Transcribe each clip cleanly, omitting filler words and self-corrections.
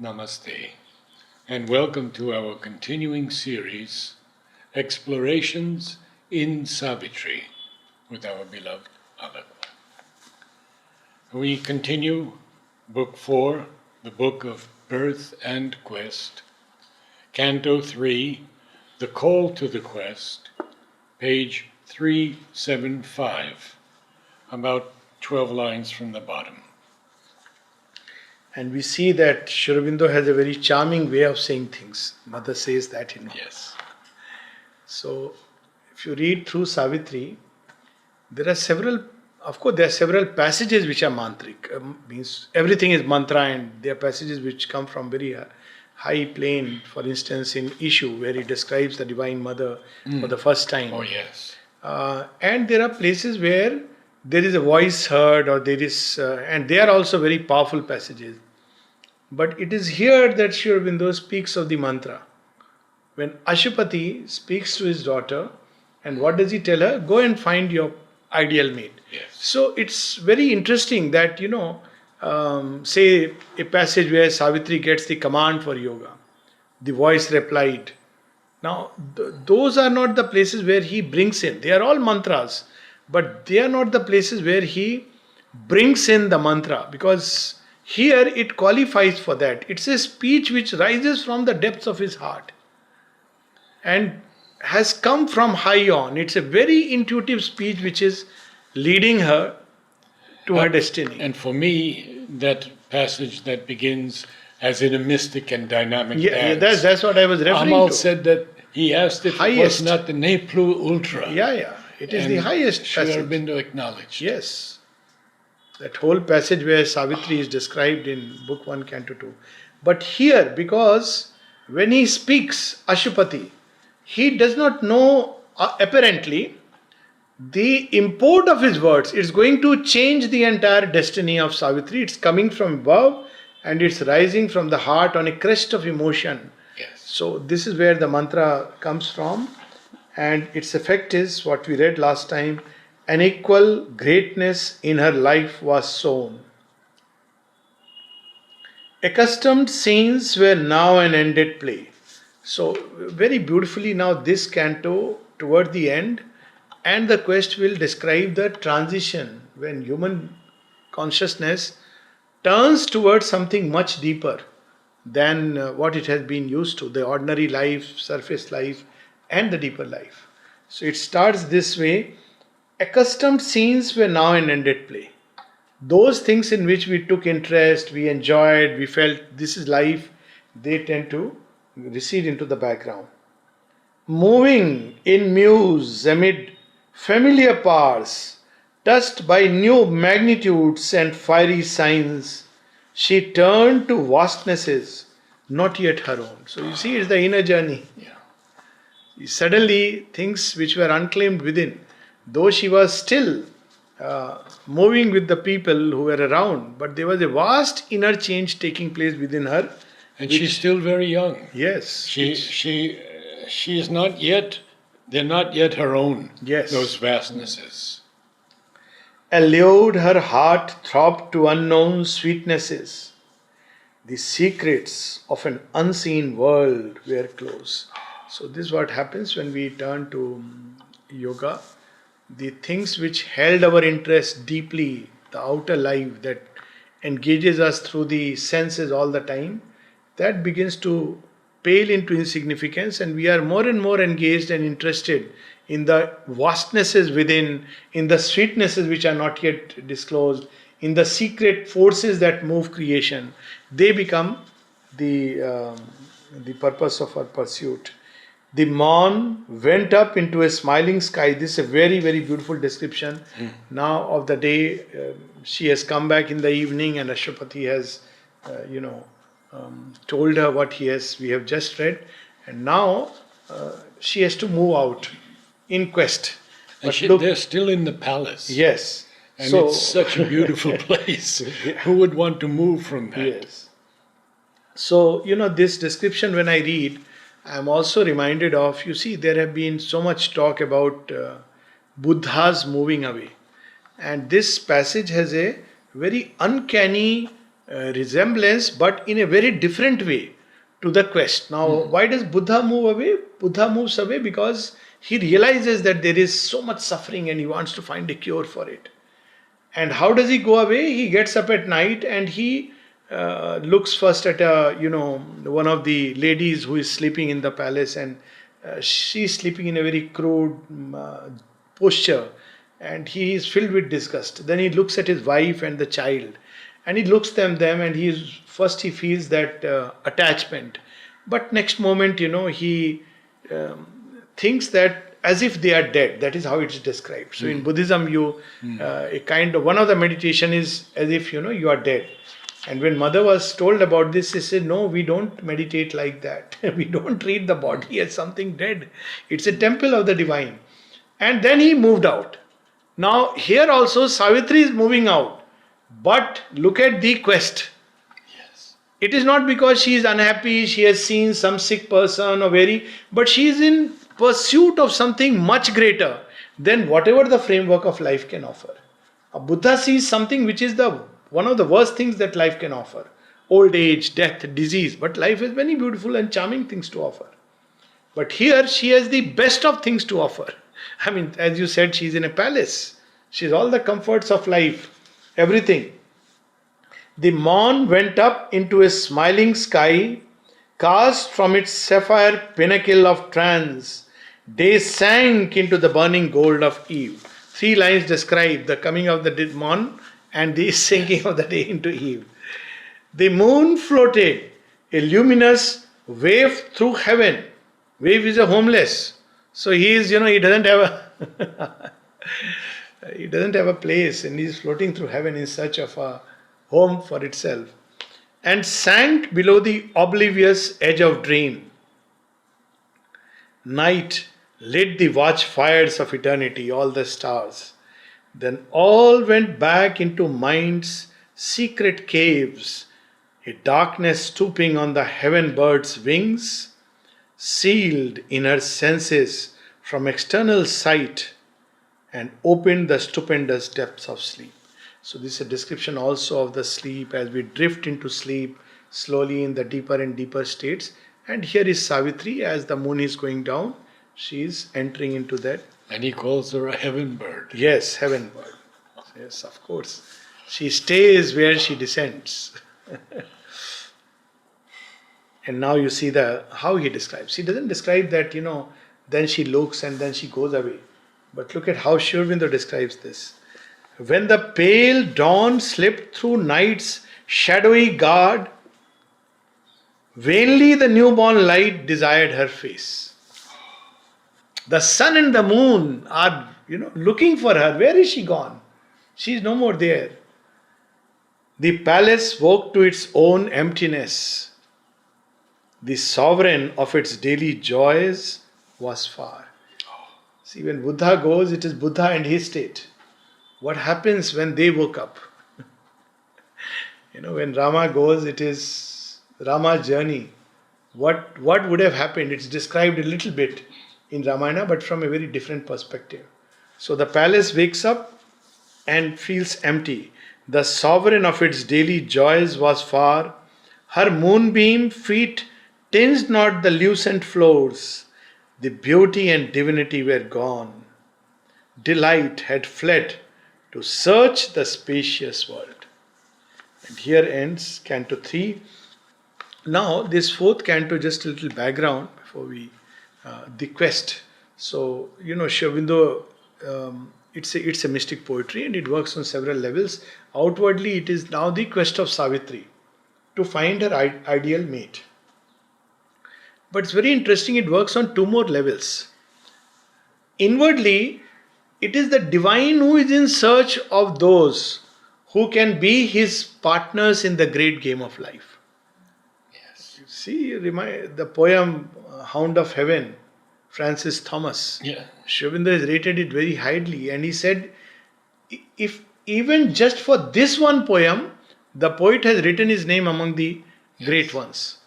Namaste, and welcome to our continuing series, Explorations in Savitri, with our beloved Alok. We continue Book 4, the Book of Birth and Quest, Canto 3, The Call to the Quest, page 375, about 12 lines from the bottom. And we see that Sri Aurobindo has a very charming way of saying things. Mother says that, Yes. So, if you read through Savitri, there are several passages which are mantric. Means everything is mantra, and there are passages which come from very high plane. For instance, in Issue, where he describes the Divine Mother for the first time. Oh, yes. And there are places where there is a voice heard, or there is, and they are also very powerful passages. But it is here that Sri Aurobindo speaks of the mantra. When Ashupati speaks to his daughter, and what does he tell her? Go and find your ideal mate. Yes. So it's very interesting that, say a passage where Savitri gets the command for yoga. The voice replied. Now, those are not the places where he brings in. They are all mantras. But they are not the places where he brings in the mantra, because here it qualifies for that. It's a speech which rises from the depths of his heart and has come from high on. It's a very intuitive speech which is leading her to her destiny. And for me, that passage that begins as in a mystic and dynamic dance. That's what I was referring Amal to. said that he asked if it was not the Ne Plus Ultra. Yeah. It is the highest Sri passage. Aurobindo acknowledged. Yes. That whole passage where Savitri is described in Book 1, Canto 2. But here, because when he speaks Ashupati, he does not know, apparently, the import of his words. It's going to change the entire destiny of Savitri. It's coming from above and it's rising from the heart on a crest of emotion. Yes. So this is where the mantra comes from. And its effect is what we read last time: an equal greatness in her life was sown. Accustomed scenes were now an ended play. So, very beautifully now this canto toward the end, and the quest will describe the transition when human consciousness turns towards something much deeper than what it has been used to, the ordinary life, surface life, and the deeper life. So it starts this way: accustomed scenes were now an ended play. Those things in which we took interest, we enjoyed, we felt this is life, they tend to recede into the background. Moving in muse amid familiar powers, touched by new magnitudes and fiery signs, she turned to vastnesses not yet her own. So you see, it's the inner journey. Yeah. Suddenly, things which were unclaimed within, though she was still moving with the people who were around, but there was a vast inner change taking place within her. And she's still very young. Yes. She is not yet, they're not yet her own. Yes. Those vastnesses. Allured her heart throbbed to unknown sweetnesses. The secrets of an unseen world were close. So this is what happens when we turn to yoga. The things which held our interest deeply, the outer life that engages us through the senses all the time, that begins to pale into insignificance, and we are more and more engaged and interested in the vastnesses within, in the sweetnesses which are not yet disclosed, in the secret forces that move creation. They become the purpose of our pursuit. The morn went up into a smiling sky. This is a very, very beautiful description now of the day. She has come back in the evening, and Ashupati has, told her what we have just read. And now she has to move out in quest. And they're still in the palace. Yes. And it's such a beautiful place. Who would want to move from that? Yes. So, this description when I read, I'm also reminded of, you see, there have been so much talk about Buddhas moving away. And this passage has a very uncanny resemblance, but in a very different way to the quest. Now, why does Buddha move away? Buddha moves away because he realizes that there is so much suffering and he wants to find a cure for it. And how does he go away? He gets up at night and he looks first at one of the ladies who is sleeping in the palace, and she's sleeping in a very crude posture, and he is filled with disgust. Then he looks at his wife and the child, and he looks at them, and he feels that attachment, but next moment he thinks that as if they are dead. That is how it is described. So in Buddhism, a kind of one of the meditation is as if you are dead. And when mother was told about this, she said, no, we don't meditate like that. We don't treat the body as something dead. It's a temple of the divine. And then he moved out. Now here also Savitri is moving out. But look at the quest. Yes. It is not because she is unhappy, she has seen some sick person but she is in pursuit of something much greater than whatever the framework of life can offer. A Buddha sees something which is one of the worst things that life can offer. Old age, death, disease. But life has many beautiful and charming things to offer. But here she has the best of things to offer. I mean, as you said, she's in a palace. She's all the comforts of life. Everything. The morn went up into a smiling sky, cast from its sapphire pinnacle of trance. Day sank into the burning gold of eve. 3 lines describe the coming of the morn and the sinking of the day into eve. The moon floated, a luminous wave through heaven. Wave is a homeless. So he doesn't have he doesn't have a place, and he is floating through heaven in search of a home for itself. And sank below the oblivious edge of dream. Night lit the watchfires of eternity, all the stars. Then all went back into mind's secret caves, a darkness stooping on the heaven bird's wings, sealed in her senses from external sight, and opened the stupendous depths of sleep. So this is a description also of the sleep as we drift into sleep slowly in the deeper and deeper states. And here is Savitri, as the moon is going down, she is entering into that. And he calls her a heaven bird. Yes, heaven bird. Yes, of course. She stays where she descends. And now you see how he describes. He doesn't describe that, then she looks and then she goes away. But look at how Sri Aurobindo describes this. When the pale dawn slipped through night's shadowy guard, vainly the newborn light desired her face. The sun and the moon are, looking for her. Where is she gone? She is no more there. The palace woke to its own emptiness. The sovereign of its daily joys was far. See, when Buddha goes, it is Buddha and his state. What happens when they woke up? When Rama goes, it is Rama's journey. What would have happened? It's described a little bit in Ramayana, but from a very different perspective. So the palace wakes up and feels empty. The sovereign of its daily joys was far. Her moonbeam feet tinged not the lucent floors. The beauty and divinity were gone. Delight had fled to search the spacious world. And here ends Canto 3. Now this 4th canto, just a little background before we the quest. So Sri Aurobindo, it's a mystic poetry and it works on several levels. Outwardly, it is now the quest of Savitri to find her ideal mate. But it's very interesting, it works on 2 more levels. Inwardly, it is the divine who is in search of those who can be his partners in the great game of life. Yes. You see, the poem Hound of Heaven, Francis Thomas. Yeah. Sri Aurobindo has rated it very highly, and he said, if even just for this one poem, the poet has written his name among the great ones.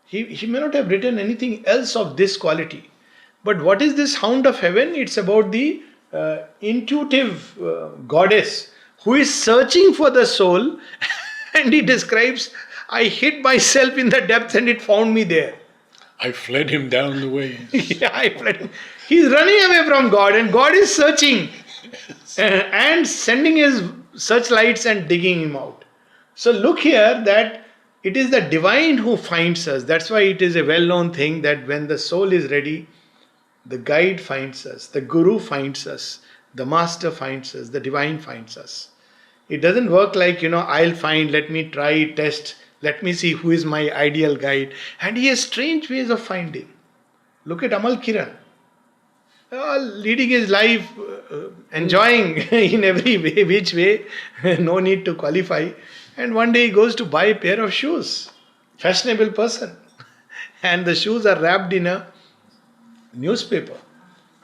He may not have written anything else of this quality. But what is this Hound of Heaven? It's about the intuitive goddess who is searching for the soul And he describes, I hid myself in the depths and it found me there. I fled him down the ways. Yeah, I fled. He's running away from God, and God is searching and sending his searchlights and digging him out. So look here that it is the divine who finds us. That's why it is a well-known thing that when the soul is ready, the guide finds us, the guru finds us, the master finds us, the divine finds us. It doesn't work like, I'll find, let me try, test, let me see who is my ideal guide. And he has strange ways of finding. Look at Amal Kiran. Leading his life, enjoying in every way, which way, no need to qualify. And one day he goes to buy a pair of shoes. Fashionable person. And the shoes are wrapped in a newspaper.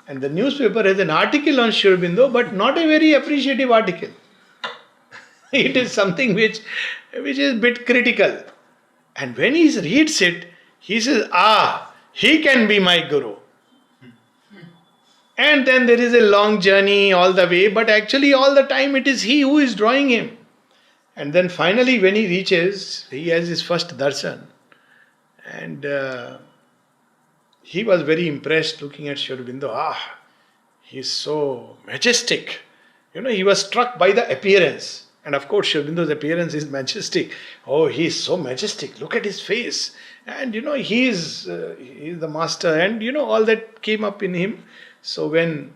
And the newspaper has an article on Sri Aurobindo, but not a very appreciative article. It is something which is a bit critical. And when he reads it, he says, he can be my guru. And then there is a long journey all the way, but actually all the time it is he who is drawing him. And then finally when he reaches, he has his first darshan. And he was very impressed looking at Sri Aurobindo. He is so majestic. He was struck by the appearance. And of course, Sri Aurobindo's appearance is majestic. He is so majestic. Look at his face. And he is the master. And all that came up in him. So when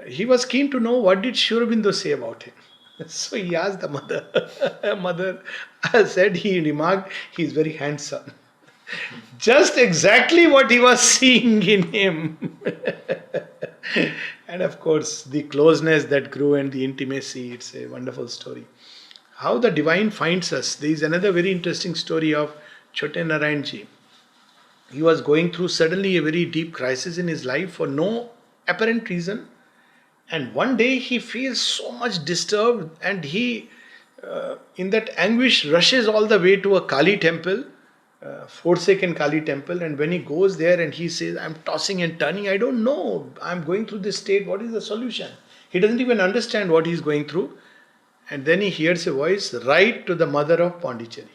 he was keen to know what did Sri Aurobindo say about him. So he asked the mother. Mother said, he remarked, he is very handsome. Just exactly what he was seeing in him. And of course, the closeness that grew and the intimacy, it's a wonderful story. How the divine finds us. There is another very interesting story of Chote Narayanji. He was going through suddenly a very deep crisis in his life for no apparent reason. And one day he feels so much disturbed and he, in that anguish, rushes all the way to a Kali temple, forsaken Kali temple. And when he goes there and he says, I'm tossing and turning, I don't know, I'm going through this state, what is the solution? He doesn't even understand what he's going through. And then he hears a voice, write to the mother of Pondicherry.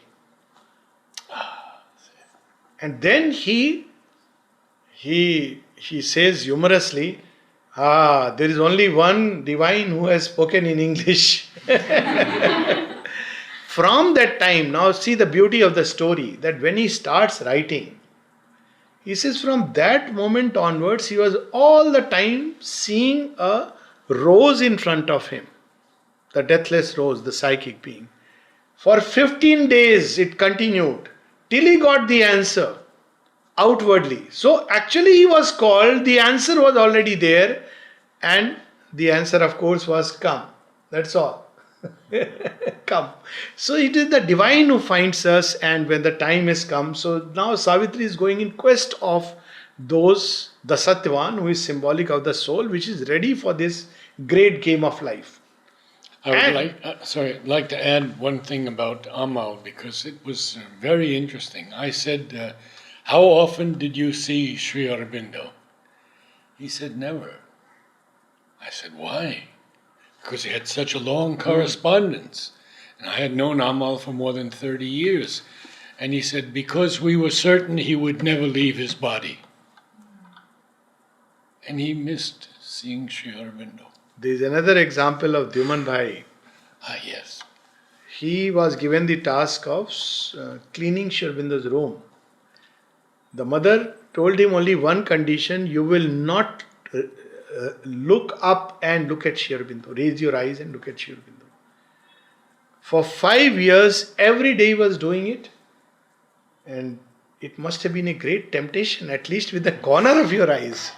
And then he says humorously, there is only one divine who has spoken in English. From that time, now see the beauty of the story, that when he starts writing, he says from that moment onwards, he was all the time seeing a rose in front of him. The deathless rose, the psychic being. For 15 days it continued till he got the answer outwardly. So actually he was called, the answer was already there, and the answer of course was come. That's all. Come. So it is the divine who finds us, and when the time has come, so now Savitri is going in quest of those, the Satyavan, who is symbolic of the soul, which is ready for this great game of life. I would like to add one thing about Amal, because it was very interesting. I said, how often did you see Sri Aurobindo? He said, never. I said, why? Because he had such a long correspondence. And I had known Amal for more than 30 years. And he said, because we were certain he would never leave his body. And he missed seeing Sri Aurobindo. There is another example of Dyuman Bhai. Yes. He was given the task of cleaning Sri Aurobindo's room. The mother told him only one condition: you will not look up and look at Sri Aurobindo. Raise your eyes and look at Sri Aurobindo. For 5 years, every day he was doing it. And it must have been a great temptation, at least with the corner of your eyes.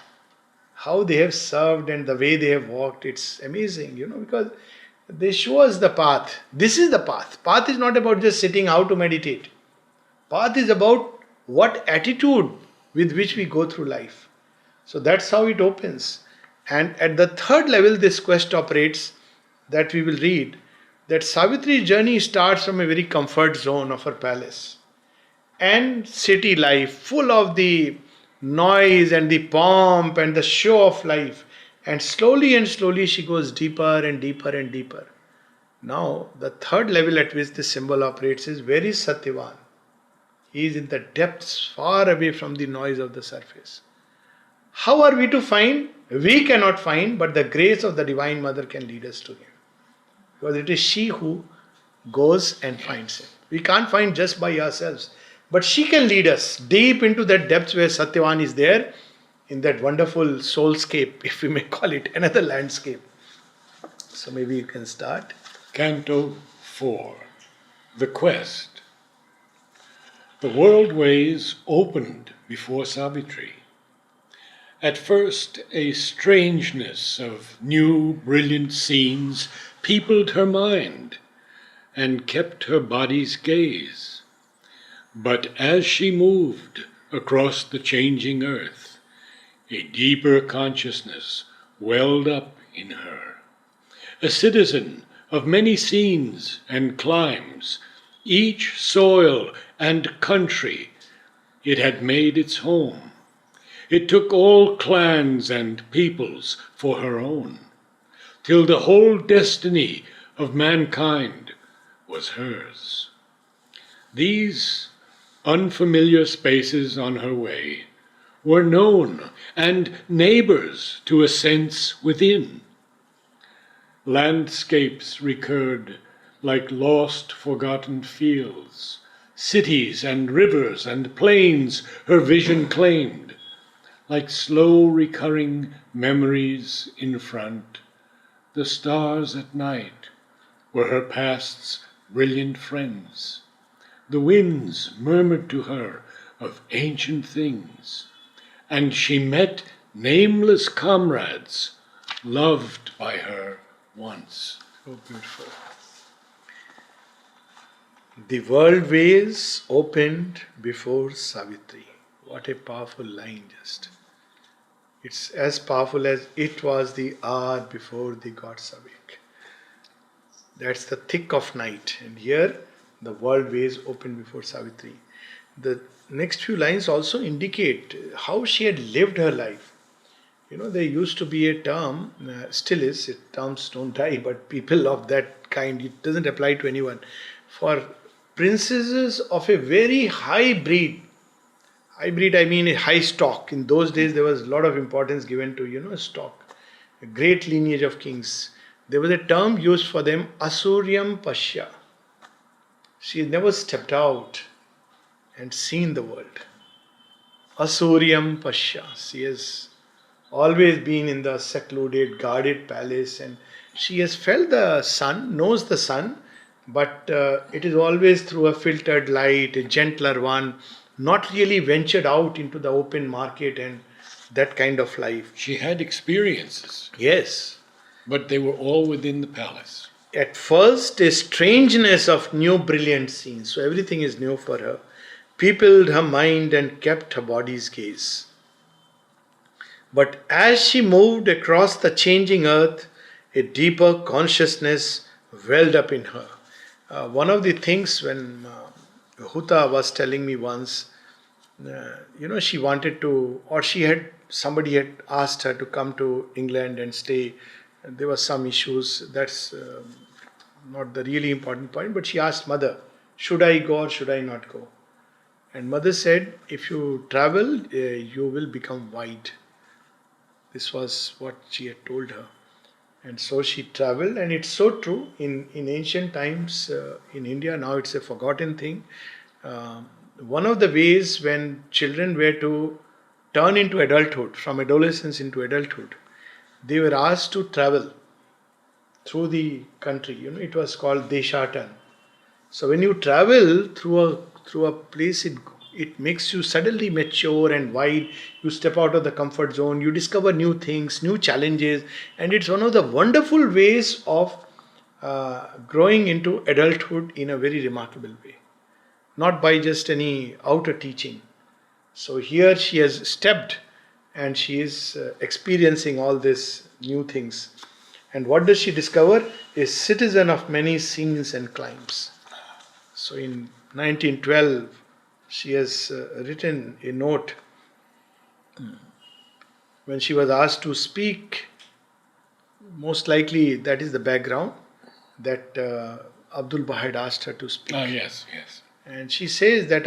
How they have served and the way they have walked, it's amazing, because they show us the path. This is the path. Path is not about just sitting how to meditate. Path is about what attitude with which we go through life. So that's how it opens. And at the third level, this quest operates, that we will read, that Savitri's journey starts from a very comfort zone of her palace. And city life, full of the noise and the pomp and the show of life. And slowly she goes deeper and deeper and deeper. Now, the third level at which this symbol operates is where is Satyavan? He is in the depths, far away from the noise of the surface. How are we to find? We cannot find, but the grace of the Divine Mother can lead us to Him. Because it is she who goes and finds Him. We can't find just by ourselves. But she can lead us deep into that depths where Satyavan is there, in that wonderful soulscape, if we may call it, another landscape. So maybe you can start. Canto 4. The Quest. The world ways opened before Savitri. At first, a strangeness of new, brilliant scenes peopled her mind and kept her body's gaze. But as she moved across the changing earth, a deeper consciousness welled up in her. A citizen of many scenes and climes, each soil and country it had made its home. It took all clans and peoples for her own, till the whole destiny of mankind was hers. These unfamiliar spaces on her way were known and neighbors to a sense within. Landscapes recurred like lost, forgotten fields. Cities and rivers and plains her vision claimed, like slow recurring memories in front. The stars at night were her past's brilliant friends. The winds murmured to her of ancient things, and she met nameless comrades loved by her once. So beautiful. The world ways opened before Savitri. What a powerful line, just. It's as powerful as it was the hour before the gods awake. That's the thick of night. And here, the world ways opened before Savitri. The next few lines also indicate how she had lived her life. There used to be a term, still is, terms don't die, but people of that kind, it doesn't apply to anyone, for princesses of a very high breed. High breed, I mean a high stock. In those days, there was a lot of importance given to, stock. A great lineage of kings. There was a term used for them, Asuryam Pasya. She never stepped out and seen the world. Asuryam Pasya. She has always been in the secluded, guarded palace, and she has felt the sun, knows the sun, but it is always through a filtered light, a gentler one, not really ventured out into the open market and that kind of life. She had experiences, Yes. but they were all within the palace. At first, a strangeness of new brilliant scenes, so everything is new for her, peopled her mind and kept her body's gaze. But as she moved across the changing earth, a deeper consciousness welled up in her. One of the things when Huta was telling me once, she wanted to, or somebody had asked her to come to England and stay. There were some issues, that's not the really important point, but she asked mother, should I go or should I not go? And mother said, if you travel, you will become wide. This was what she had told her. And so she traveled, and it's so true. In ancient times in India, now it's a forgotten thing. One of the ways when children were to turn into adulthood, from adolescence into adulthood, they were asked to travel through the country. It was called Deshatan. So when you travel through a place, it makes you suddenly mature and wide. You step out of the comfort zone, you discover new things, new challenges, and it's one of the wonderful ways of growing into adulthood in a very remarkable way. Not by just any outer teaching. So here she has stepped and she is experiencing all these new things. And what does she discover? A citizen of many scenes and climes. So in 1912, she has written a note when she was asked to speak. Most likely that is the background. that Abdul Baha had asked her to speak. Oh, yes, yes. And she says that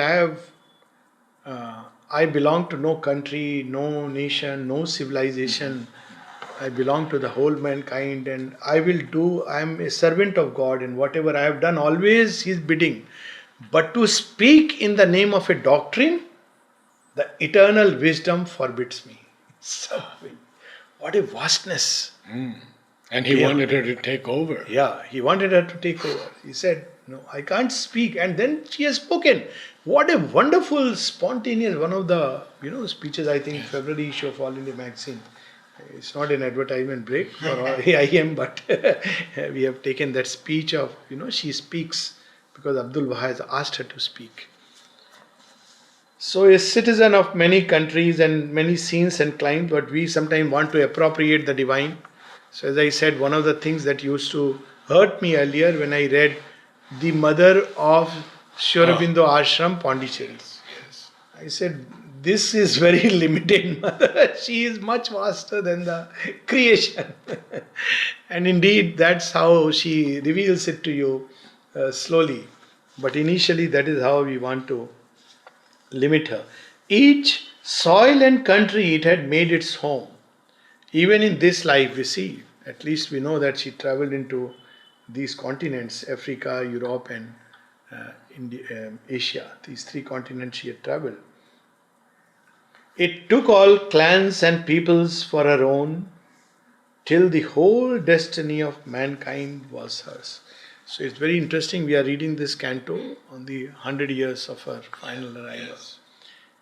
I belong to no country, no nation, no civilization. I belong to the whole mankind, and I am a servant of God, and whatever I have done, always His bidding. But to speak in the name of a doctrine, the eternal wisdom forbids me. So, what a vastness. And he Yeah. wanted her to take over. Yeah, he wanted her to take over. He said, "No, I can't speak." And then she has spoken. What a wonderful, spontaneous, one of the speeches, I think, February issue of All India Magazine. It's not an advertisement break for AIM, but we have taken that speech of, she speaks because Abdul Baha has asked her to speak. So, a citizen of many countries and many scenes and climes, but we sometimes want to appropriate the divine. So, as I said, one of the things that used to hurt me earlier when I read the mother of Sri Aurobindo Ashram, Pondicherry. Yes. I said, this is very limited mother. She is much vaster than the creation. And indeed, that's how she reveals it to you slowly. But initially, that is how we want to limit her. Each soil and country it had made its home. Even in this life, we see, at least we know that she traveled into these continents, Africa, Europe, and Asia. These three continents she had traveled. It took all clans and peoples for her own, till the whole destiny of mankind was hers. So it's very interesting. We are reading this canto on the 100 years of her final arrival. Yes.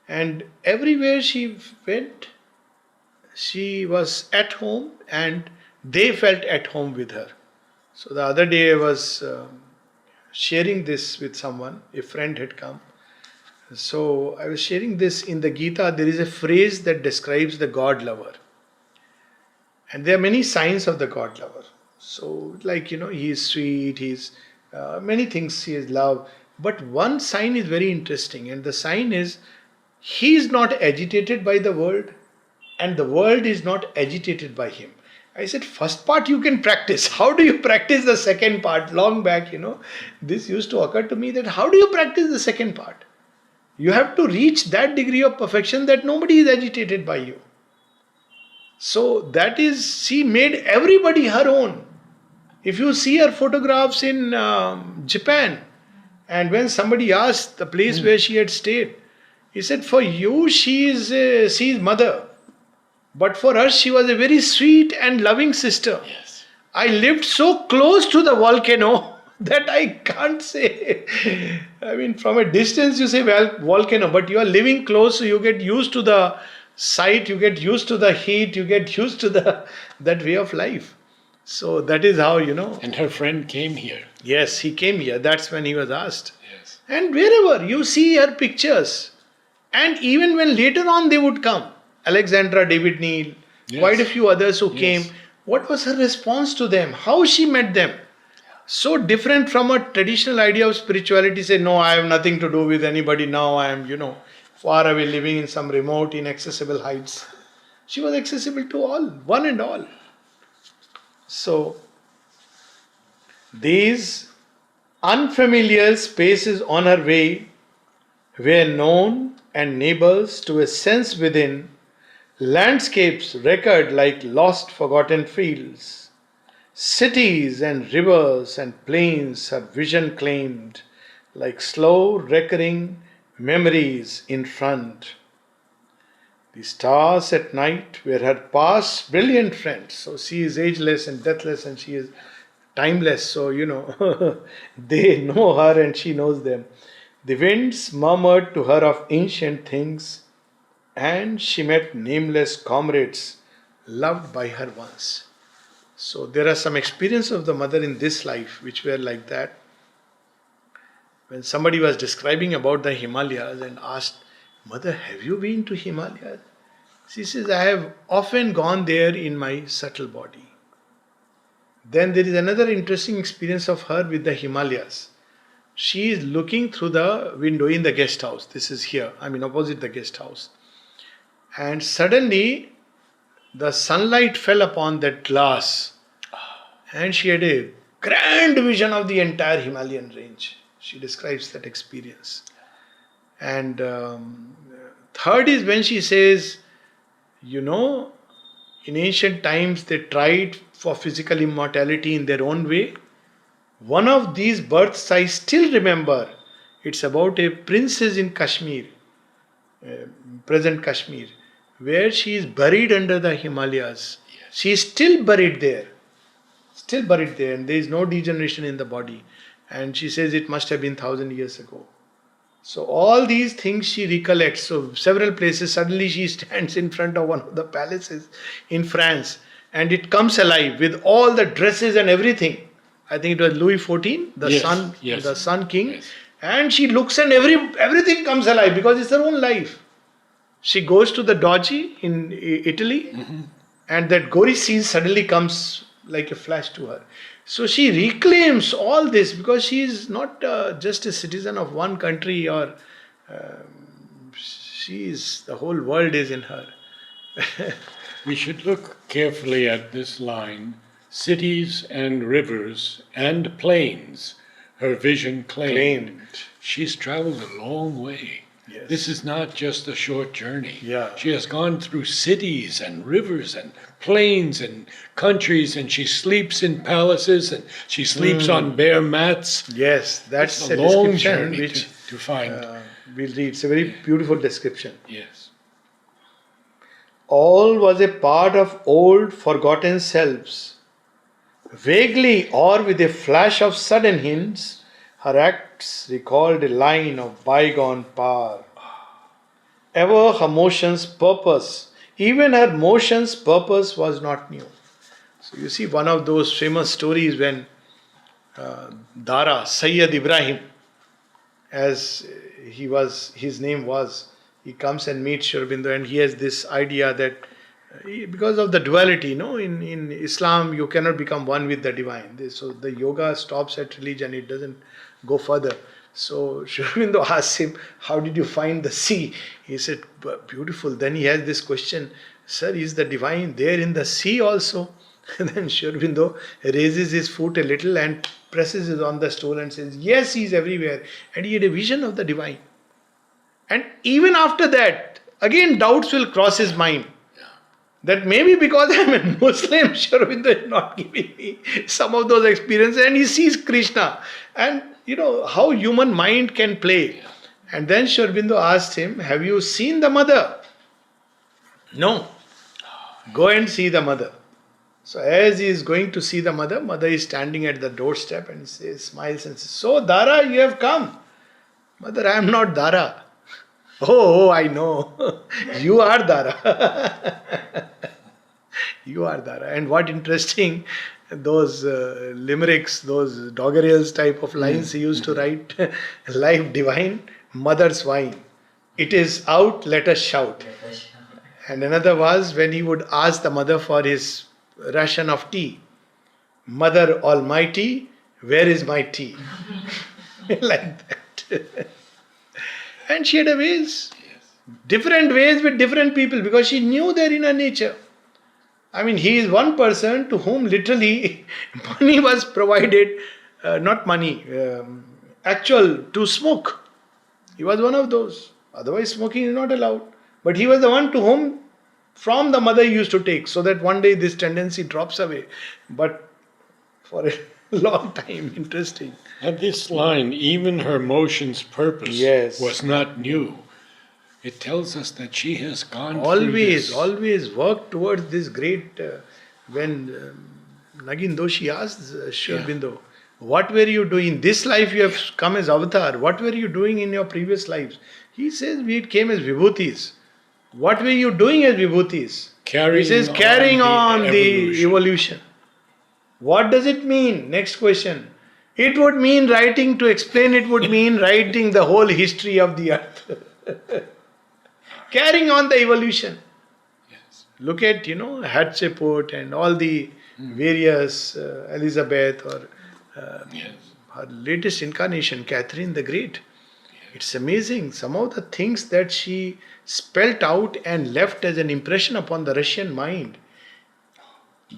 And everywhere she went, she was at home and they felt at home with her. So the other day I was sharing this with someone, a friend had come. So I was sharing this in the Gita. There is a phrase that describes the God lover. And there are many signs of the God lover. So he is sweet, he is many things, he is love. But one sign is very interesting, and the sign is he is not agitated by the world and the world is not agitated by him. I said, first part you can practice. How do you practice the second part? Long back, this used to occur to me that how do you practice the second part? You have to reach that degree of perfection that nobody is agitated by you. So that is, she made everybody her own. If you see her photographs in Japan, and when somebody asked the place where she had stayed, he said, for you she is mother. But for us she was a very sweet and loving sister. Yes. I lived so close to the volcano that I can't say. I mean, from a distance you say, well, volcano, but you are living close, so you get used to the sight, you get used to the heat, you get used to that way of life. So that is how, And her friend came here. Yes, he came here. That's when he was asked. Yes. And wherever you see her pictures, and even when later on they would come, Alexandra David Neal, Yes. quite a few others who came, Yes. what was her response to them? How she met them? So different from a traditional idea of spirituality, say, no, I have nothing to do with anybody now, I am, far away living in some remote, inaccessible heights. She was accessible to all, one and all. So, these unfamiliar spaces on her way were known and neighbors to a sense within, landscapes recurred like lost forgotten fields, cities and rivers and plains her vision claimed like slow recurring memories in front. The stars at night were her past brilliant friends. So she is ageless and deathless and she is timeless. So, they know her and she knows them. The winds murmured to her of ancient things and she met nameless comrades loved by her once. So there are some experiences of the mother in this life which were like that. When somebody was describing about the Himalayas and asked, Mother, have you been to Himalayas? She says, I have often gone there in my subtle body. Then there is another interesting experience of her with the Himalayas. She is looking through the window in the guest house. This is here, opposite the guest house. And suddenly, the sunlight fell upon that glass. And she had a grand vision of the entire Himalayan range. She describes that experience. And third is when she says, you know, in ancient times they tried for physical immortality in their own way. One of these births I still remember. It's about a princess in Kashmir, present Kashmir, where she is buried under the Himalayas. Yes. She is still buried there. Still buried there, and there is no degeneration in the body. And she says it must have been 1,000 years ago. So all these things she recollects. So several places, suddenly she stands in front of one of the palaces in France, and it comes alive with all the dresses and everything. I think it was Louis XIV, the Yes, son, yes. the Sun King, Yes. and she looks and everything comes alive because it's her own life. She goes to the Doge in Italy, and that gory scene suddenly comes like a flash to her. So she reclaims all this because she is not just a citizen of one country, or she is, the whole world is in her. We should look carefully at this line: cities and rivers and plains, her vision claimed. She's traveled a long way. Yes. This is not just a short journey. Yeah. She has gone through cities and rivers and plains and countries, and she sleeps in palaces and she sleeps on bare mats. Yes, that's It's a a long description journey which to find. we'll read. It's a very beautiful description. Yes. All was a part of old forgotten selves. Vaguely or with a flash of sudden hints, her acts recalled a line of bygone power. Ever her motion's purpose, even her motion's purpose was not new. So you see one of those famous stories when Dara, Sayyid Ibrahim, as his name was, he comes and meets Sri Aurobindo, and he has this idea that because of the duality, in Islam you cannot become one with the divine. So the yoga stops at religion, it doesn't go further. So Sri Aurobindo asks him, how did you find the sea? He said, beautiful. Then he has this question, sir, is the divine there in the sea also? And then Sri Aurobindo raises his foot a little and presses it on the stool and says, yes, he is everywhere. And he had a vision of the divine. And even after that, again doubts will cross his mind. That maybe because I am a Muslim, Sri Aurobindo is not giving me some of those experiences, and he sees Krishna. And you know how human mind can play. And then Sri Aurobindo asked him, have you seen the mother? No. Go and see the mother. So as he is going to see the mother, mother is standing at the doorstep and says, smiles and says, so Dara, you have come. Mother, I am not Dara. Oh, I know. You are Dara. You are Dara. And what interesting, those limericks, those doggerels type of lines he used to write. Life divine, mother swine. It is out, let us shout. And another was when he would ask the mother for his ration of tea. Mother Almighty, where is my tea? Like that. And she had a ways, different ways with different people, because she knew their inner nature. I mean, he is one person to whom literally money was provided, not money, actual to smoke. He was one of those. Otherwise, smoking is not allowed. But he was the one to whom from the mother he used to take, so that one day this tendency drops away. But for a long time, interesting. At this line, even her motion's purpose Yes. was not new. It tells us that she has gone through this. Always work towards this great. When Nagin Doshi asked Sri Aurobindo, what were you doing? This life you have come as avatar. What were you doing in your previous lives? He says, we came as vibhutis. What were you doing as vibhutis? He says, carrying on the evolution. What does it mean? Next question. It would mean writing, to explain it would mean writing the whole history of the earth. Carrying on the evolution. Yes. Look at, Hatshepsut and all the various Elizabeth or her latest incarnation, Catherine the Great. It's amazing. Some of the things that she spelt out and left as an impression upon the Russian mind.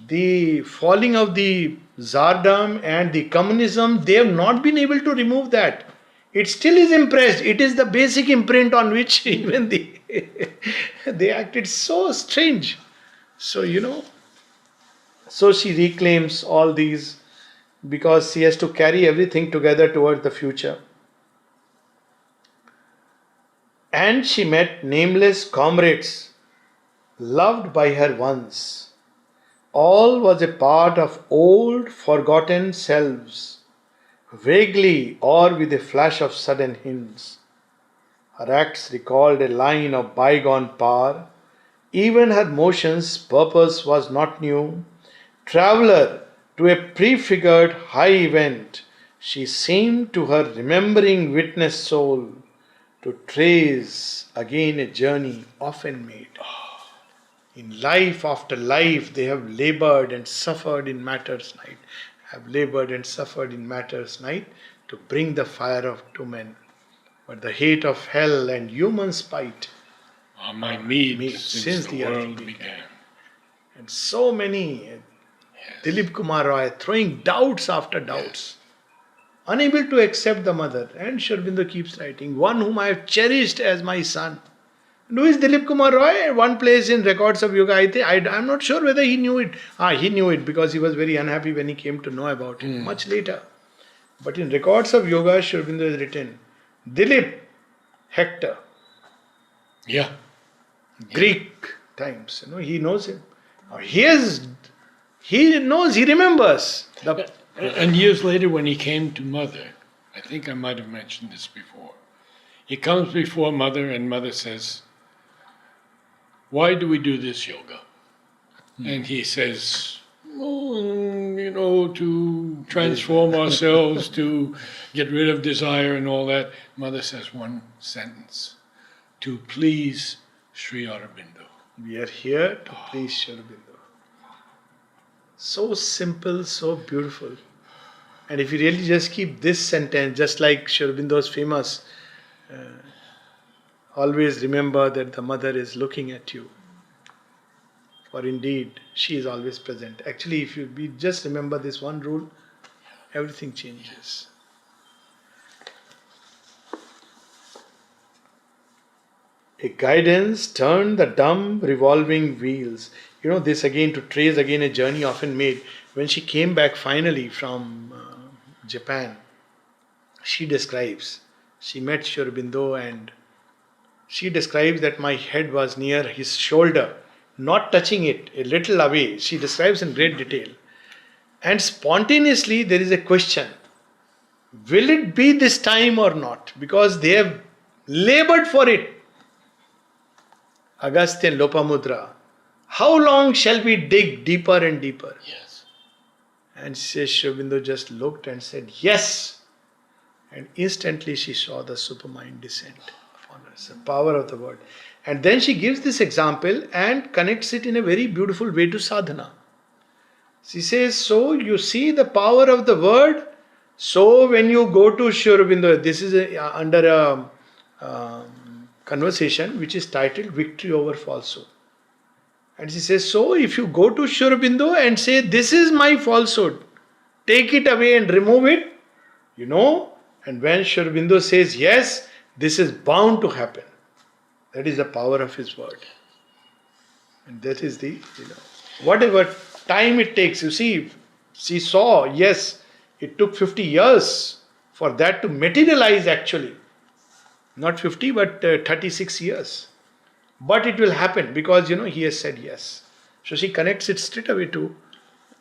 The falling of the Tsardom and the communism, they have not been able to remove that. It still is impressed. It is the basic imprint on which even they acted so strange. So, so she reclaims all these because she has to carry everything together towards the future. And she met nameless comrades, loved by her once. All was a part of old forgotten selves, vaguely or with a flash of sudden hints. Her acts recalled a line of bygone power. Even her motions' purpose was not new. Traveller to a prefigured high event, she seemed to her remembering witness soul to trace again a journey often made. In life after life, they have labored and suffered in matters night, have labored and suffered in matters night to bring the fire of to men. But the hate of hell and human spite Are my needs meet since the earth world began. And so many, Dilip Kumar Roy throwing doubts after doubts, unable to accept the mother. And Sri Aurobindo keeps writing, one whom I have cherished as my son. And who is Dilip Kumar Roy? One place in Records of Yoga, I'm not sure whether he knew it. He knew it because he was very unhappy when he came to know about it much later. But in Records of Yoga, Sri Aurobindo has written, Dilip Hector, Yeah. Greek times, he knows him. He knows, he remembers. And years later, when he came to Mother, I think I might have mentioned this before. He comes before Mother, and Mother says, "Why do we do this yoga?" And he says, "Oh, to transform ourselves, to get rid of desire and all that." Mother says one sentence: "To please Sri Aurobindo." We are here to please Sri Aurobindo. So simple, so beautiful. And if you really just keep this sentence, just like Sri Aurobindo's famous, always remember that the mother is looking at you. For indeed, she is always present. Actually, if we just remember this one rule, everything changes. A guidance turned the dumb revolving wheels. This again to trace again a journey often made. When she came back finally from Japan, she describes, she met Sri Aurobindo and she describes that my head was near his shoulder, not touching it, a little away. She describes in great detail. And spontaneously there is a question, will it be this time or not? Because they have labored for it. Agastya Lopamudra. How long shall we dig deeper and deeper? Yes. And Sri Aurobindo just looked and said, yes. And instantly she saw the supermind descend upon us, the power of the word. And then she gives this example and connects it in a very beautiful way to sadhana. She says, so you see the power of the word. So when you go to Sri Aurobindo, this is under a conversation which is titled Victory Over Falsehood. And she says, so if you go to Sri Aurobindo and say, this is my falsehood, take it away and remove it, and when Sri Aurobindo says, yes, this is bound to happen. That is the power of his word. And that is the, whatever time it takes. You see, she saw, yes, it took 50 years for that to materialize actually. Not 50, but 36 years. But it will happen because, he has said yes. So she connects it straight away to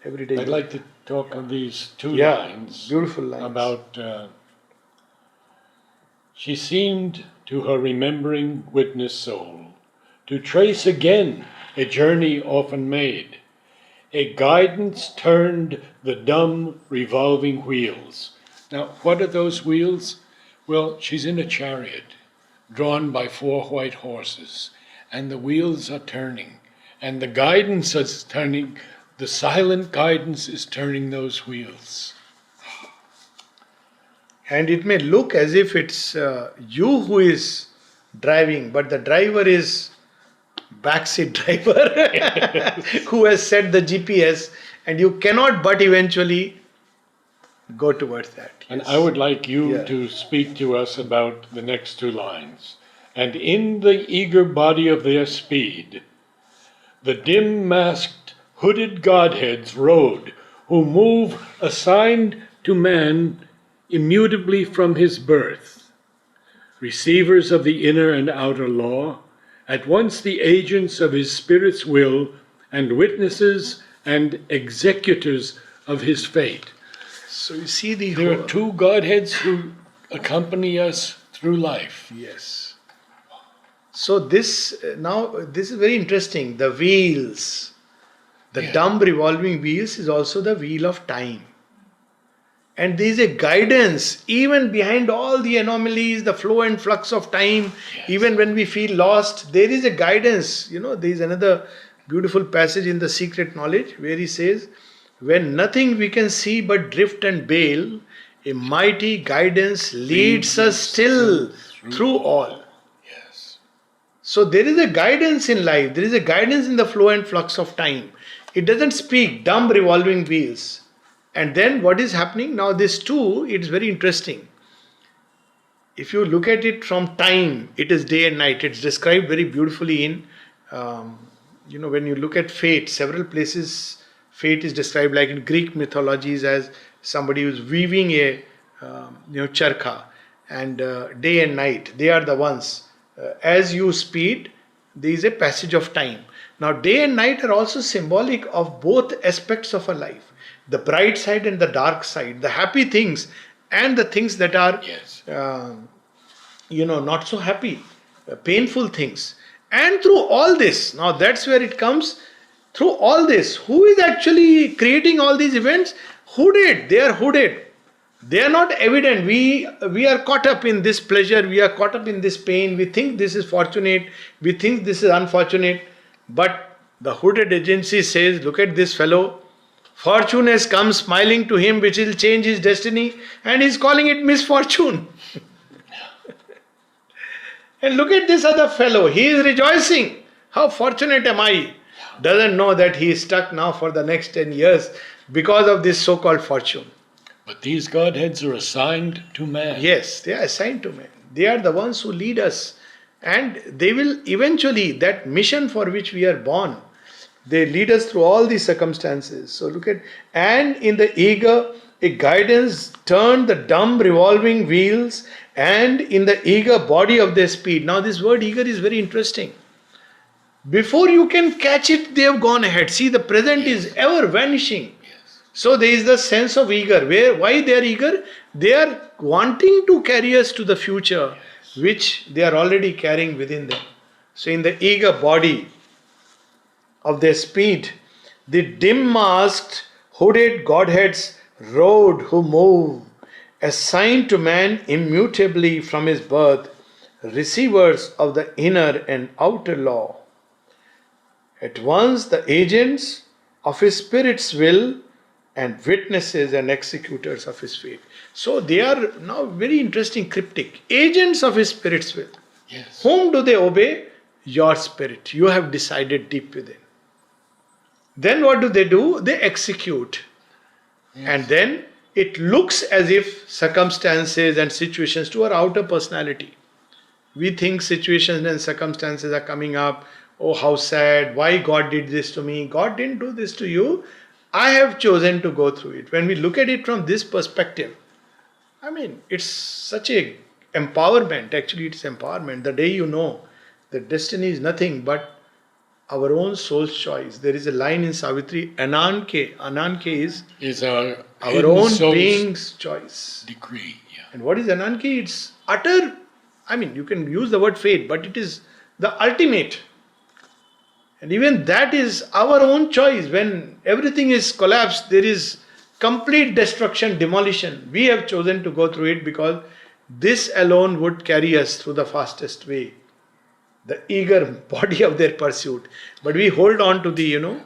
everyday. I'd like to talk on these two lines. Beautiful lines. About, she seemed to her remembering witness soul to trace again a journey often made. A guidance turned the dumb revolving wheels. Now, what are those wheels? Well, she's in a chariot drawn by 4 white horses, and the wheels are turning, and the guidance is turning, the silent guidance is turning those wheels. And it may look as if it's you who is driving, but the driver is backseat driver who has set the GPS And you cannot but eventually go towards that. And Yes. I would like you Yeah. to speak to us about the next two lines. And in the eager body of their speed, the dim masked hooded godheads rode, who move assigned to man immutably from his birth, receivers of the inner and outer law, at once the agents of his spirit's will and witnesses and executors of his fate. So you see the There are whole- two Godheads who accompany us through life. Yes. So this is very interesting. The wheels, the Yeah. dumb revolving wheels is also the wheel of time. And there is a guidance even behind all the anomalies, the flow and flux of time, Yes. even when we feel lost, there is a guidance. There is another beautiful passage in The Secret Knowledge where he says, when nothing we can see but drift and bail, a mighty guidance leads us still through all. Yes. So there is a guidance in life, there is a guidance in the flow and flux of time. It doesn't speak dumb revolving wheels. And then what is happening? Now this too, it's very interesting. If you look at it from time, it is day and night. It's described very beautifully in, when you look at fate, several places fate is described like in Greek mythologies as somebody who's weaving a, charkha. And day and night, they are the ones. As you speed, there is a passage of time. Now day and night are also symbolic of both aspects of a life. The bright side and the dark side, the happy things and the things that are, Yes. not so happy, painful things. And through all this, now that's where it comes, through all this, who is actually creating all these events? Hooded, they are hooded. They are not evident. We are caught up in this pleasure, we are caught up in this pain, we think this is fortunate, we think this is unfortunate. But the hooded agency says, look at this fellow, fortune has come smiling to him, which will change his destiny, and he's calling it misfortune. And look at this other fellow, he is rejoicing. How fortunate am I? Doesn't know that he is stuck now for the next 10 years because of this so-called fortune. But these Godheads are assigned to man. Yes, they are assigned to men. They are the ones who lead us. And they will eventually, that mission for which we are born, they lead us through all these circumstances. So look at, and in the eager, a guidance turned the dumb revolving wheels, and in the eager body of their speed. Now this word eager is very interesting. Before you can catch it, they have gone ahead. See, the present is ever vanishing. Yes. So there is the sense of eager. Why they are eager? They are wanting to carry us to the future, which they are already carrying within them. So in the eager body of their speed, the dim-masked, hooded Godheads rode who move, assigned to man immutably from his birth, receivers of the inner and outer law. At once the agents of his spirit's will and witnesses and executors of his fate. So they are now very interesting cryptic. Agents of his spirit's will. Yes. Whom do they obey? Your spirit. You have decided deep within. Then what do? They execute. Yes. And then it looks as if circumstances and situations to our outer personality. We think situations and circumstances are coming up. Oh, how sad. Why God did this to me? God didn't do this to you. I have chosen to go through it. When we look at it from this perspective, it's such a empowerment. Actually, it's empowerment. The day you know that destiny is nothing but our own soul's choice. There is a line in Savitri, Ananke. Ananke is our own soul's being's choice. decree. Yeah. And what is Ananke? It's utter, you can use the word fate, but it is the ultimate. And even that is our own choice. When everything is collapsed, there is complete destruction, demolition. We have chosen to go through it because this alone would carry us through the fastest way. The eager body of their pursuit. But we hold on to the,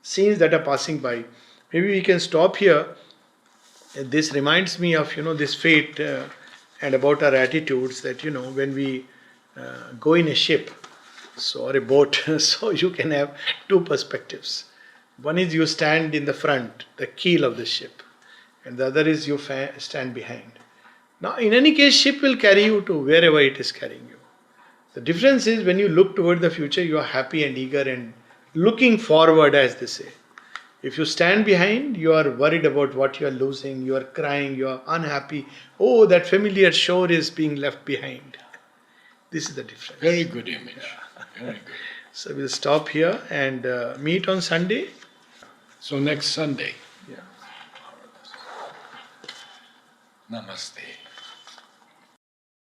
scenes that are passing by. Maybe we can stop here. This reminds me of, this fate and about our attitudes that, when we go in a ship, or a boat, so you can have two perspectives. One is you stand in the front, the keel of the ship, and the other is you stand behind. Now, in any case, ship will carry you to wherever it is carrying you. The difference is when you look toward the future, you are happy and eager and looking forward, as they say. If you stand behind, you are worried about what you are losing, you are crying, you are unhappy. Oh, that familiar shore is being left behind. This is the difference. Very good image. Very good. So we'll stop here and meet on Sunday. So next Sunday. Yeah. Namaste.